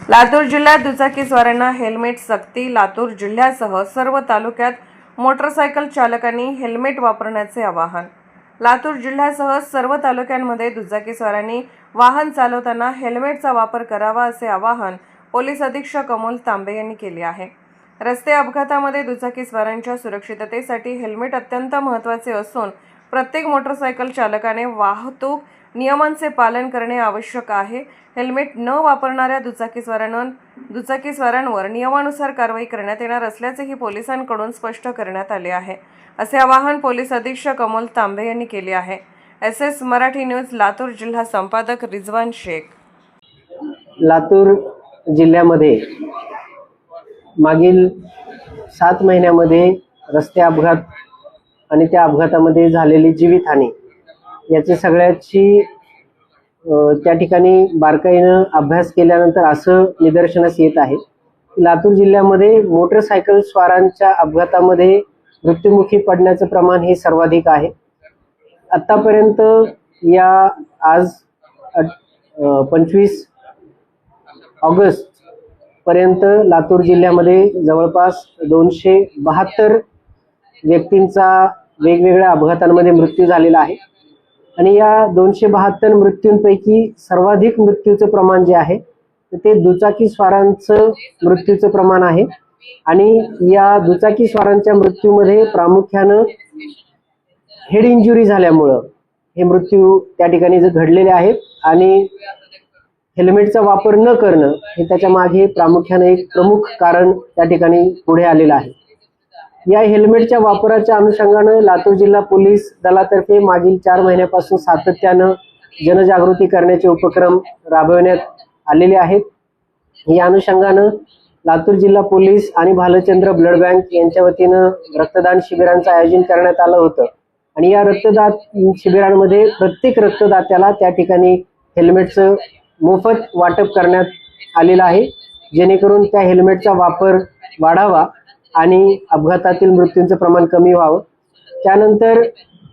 लातूर जिल्ह्यात दुचाकीस्वारांना हेल्मेट सक्ती। लातूर जिल्ह्यासह सर्व तालुक्यात मोटरसायकल चालकांनी हेल्मेट वापरण्याचे आवाहन। लातूर जिल्ह्यासह सर्व तालुक्यांमध्ये दुचाकीस्वारांनी वाहन चालवताना हेल्मेटचा वापर करावा असे आवाहन पोलीस अधीक्षक अमोल तांबे यांनी केले आहे। रस्ते अपघातामध्ये दुचाकीस्वारांच्या सुरक्षिततेसाठी हेल्मेट अत्यंत महत्त्वाचे असून प्रत्येक मोटरसायकल चालकाने वाहतूक नियमांचे पालन करणे आवश्यक आहे। हेल्मेट न वापरणाऱ्या दुचाकीस्वारांवर नियमानुसार कारवाई करण्यात येणार असल्याचेही पोलिसांकडून स्पष्ट करण्यात आले आहे, असे आवाहन पोलीस अधीक्षक अमोल तांबे यांनी केले आहे। SS मराठी न्यूज लातूर जिल्हा संपादक रिजवान शेख। लातूर जिल्ह्यामध्ये मागील 7 महिन्यामध्ये रस्ते अपघात आणि त्या अपघातामध्ये झालेली जीवितहानी याची सगळ्याची त्या ठिकाणी बारकाईनं अभ्यास केल्यानंतर असं निदर्शनास येत आहे की लातूर जिल्ह्यामध्ये मोटरसायकल स्वारांच्या अपघातामध्ये मृत्युमुखी पडण्याचं प्रमाण हे सर्वाधिक आहे। आतापर्यंत या आज 25 ऑगस्ट पर्यंत लातूर जिल्ह्यामध्ये जवळपास 272 व्यक्तींचा वेगवेगळ्या अपघातांमध्ये मृत्यू झालेला आहे आणि या 272 मृत्यूंपैकी सर्वाधिक मृत्यूचं प्रमाण जे आहे ते दुचाकी स्वारांचं मृत्यूचं प्रमाण आहे आणि या दुचाकी स्वारांच्या मृत्यूमध्ये प्रामुख्यानं हेड इंजुरी झाल्यामुळं हे मृत्यू त्या ठिकाणी घडलेले आहेत आणि हेल्मेटचा वापर न करणं हे त्याच्या मागे प्रामुख्याने एक प्रमुख कारण त्या ठिकाणी पुढे आलेलं आहे। या हेल्मेटच्या वापराच्या अनुषंगानं लातूर जिल्हा पोलीस दलातर्फे मागील 4 महिन्यापासून सातत्यानं जनजागृती करण्याचे उपक्रम राबवण्यात आलेले आहेत। या अनुषंगानं लातूर जिल्हा पोलीस आणि भालचंद्र ब्लड बँक यांच्या वतीनं रक्तदान शिबिरांचं आयोजन करण्यात आलं होतं आणि या रक्तदान शिबिरांमध्ये प्रत्येक रक्तदात्याला त्या ठिकाणी हेल्मेटचं मोफत वाटप करण्यात आलेलं आहे, जेणेकरून त्या हेल्मेटचा वापर वाढावा आणि अपघातातील मृत्यूंचं प्रमाण कमी व्हावं। त्यानंतर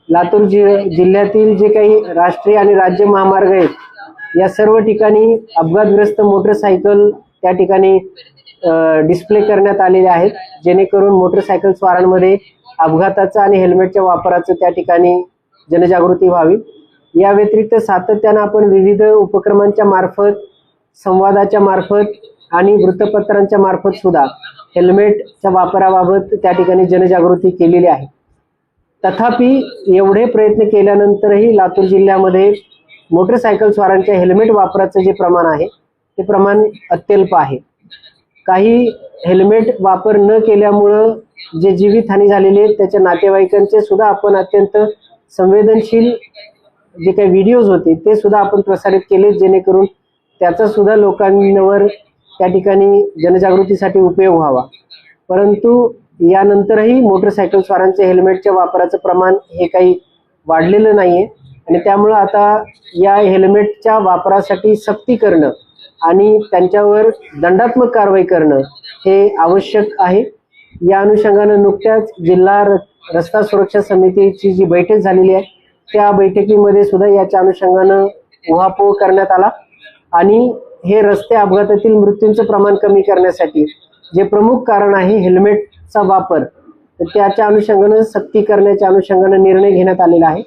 लातूर जिल्ह्यातील जे काही राष्ट्रीय आणि राज्य महामार्ग आहेत या सर्व ठिकाणी अपघातग्रस्त मोटरसायकल त्या ठिकाणी डिस्प्ले करण्यात आलेले आहेत, जेणेकरून मोटरसायकल स्वारांमध्ये अपघाताचा आणि हेल्मेटच्या वापराचं त्या ठिकाणी जनजागृती व्हावी। या व्यतिरिक्त सातत्यानं आपण विविध उपक्रमांच्या मार्फत, संवादाच्या मार्फत आणि वृत्तपत्रांच्या मार्फत सुद्धा हेल्मेटच्या वापराबाबत त्या ठिकाणी जनजागृती केलेली आहे। तथापि एवढे प्रयत्न केल्यानंतरही लातूर जिल्ह्यामध्ये मोटरसायकल स्वारांच्या हेल्मेट वापराचं जे प्रमाण आहे ते प्रमाण अत्यल्प आहे। काही हेल्मेट वापर न केल्यामुळं जे जीवितहानी झालेली आहे त्याच्या नातेवाईकांचे सुद्धा आपण अत्यंत संवेदनशील जे काही व्हिडिओज होते ते सुद्धा आपण प्रसारित केले, जेणेकरून त्याचा सुद्धा लोकांवर त्या ठिकाणी जनजागृतीसाठी उपयोग व्हावा। परंतु यानंतरही मोटरसायकल स्वारांच्या हेल्मेटच्या वापराचं प्रमाण हे काही वाढलेलं नाहीये आणि त्यामुळं आता या हेल्मेटच्या वापरासाठी सक्ती करणं आणि त्यांच्यावर दंडात्मक कारवाई करणं हे आवश्यक आहे। या अनुषंगानं नुकत्याच जिल्हा रस्ता सुरक्षा समितीची जी बैठक झालेली आहे त्या बैठकीमध्ये सुद्धा याच्या अनुषंगानं उहापोह करण्यात आला आणि हे रस्ते अपघातातील मृत्यूंचं प्रमाण कमी करण्यासाठी जे प्रमुख कारण आहे हेल्मेटचा वापर, त्याच्या अनुषंगानं सक्ती करण्याच्या अनुषंगानं निर्णय घेण्यात आलेला आहे।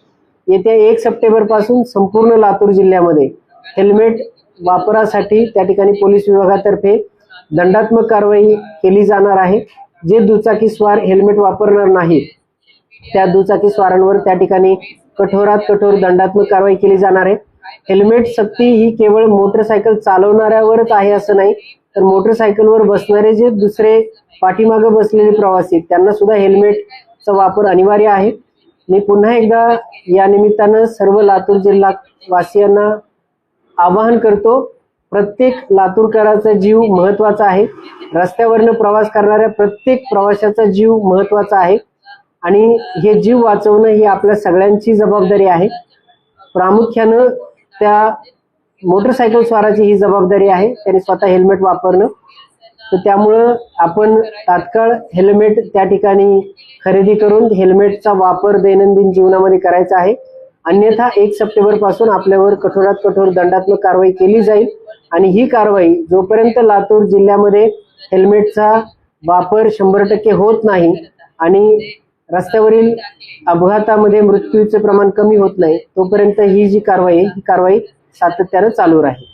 येत्या 1 सप्टेंबर पासून संपूर्ण लातूर जिल्ह्यामध्ये हेल्मेट वापरासाठी त्या ठिकाणी पोलीस विभागातर्फे दंडात्मक कारवाई केली जाणार आहे। जे दुचाकी स्वार हेल्मेट वापरणार नाहीत त्या दुचाकी स्वारांवर त्या ठिकाणी कठोरात कठोर दंडात्मक कारवाई केली जाणार आहे। हेल्मेट सक्ती ही केवळ मोटरसायकल चालवणाऱ्यावरच आहे असं नाही, तर मोटरसायकलवर बसणारे जे दुसरे पाठीमागे बसलेले प्रवासी त्यांना सुद्धा हेल्मेटचा वापर अनिवार्य आहे। मी पुन्हा एकदा या निमित्तानं सर्व लातूर जिल्हा वासियांना आवाहन करतो, प्रत्येक लातूरकराचा जीव महत्त्वाचा आहे। रस्त्यावरनं प्रवास करणाऱ्या प्रत्येक प्रवाशाचा जीव महत्त्वाचा आहे आणि हे जीव वाचवणं ही आपल्या सगळ्यांची जबाबदारी आहे। प्रामुख्यानं त्या मोटरसायकल स्वाराची ही जबाबदारी आहे, त्यांनी स्वतः हेल्मेट वापरणं। तर त्यामुळं आपण तात्काळ हेल्मेट त्या ठिकाणी खरेदी करून हेल्मेटचा वापर दैनंदिन जीवनामध्ये करायचा आहे। अन्यथा 1 सप्टेंबर पासून आपल्यावर कठोरात कठोर दंडात्मक कारवाई केली जाईल आणि ही कारवाई जोपर्यंत लातूर जिल्ह्यामध्ये हेल्मेटचा वापर 100% होत नाही आणि रस्त्यावरील अपघातामध्ये मृत्यूचे प्रमाण कमी होत नाही तोपर्यंत ही जी कारवाई आहे ही कारवाई सातत्याने चालू राहील.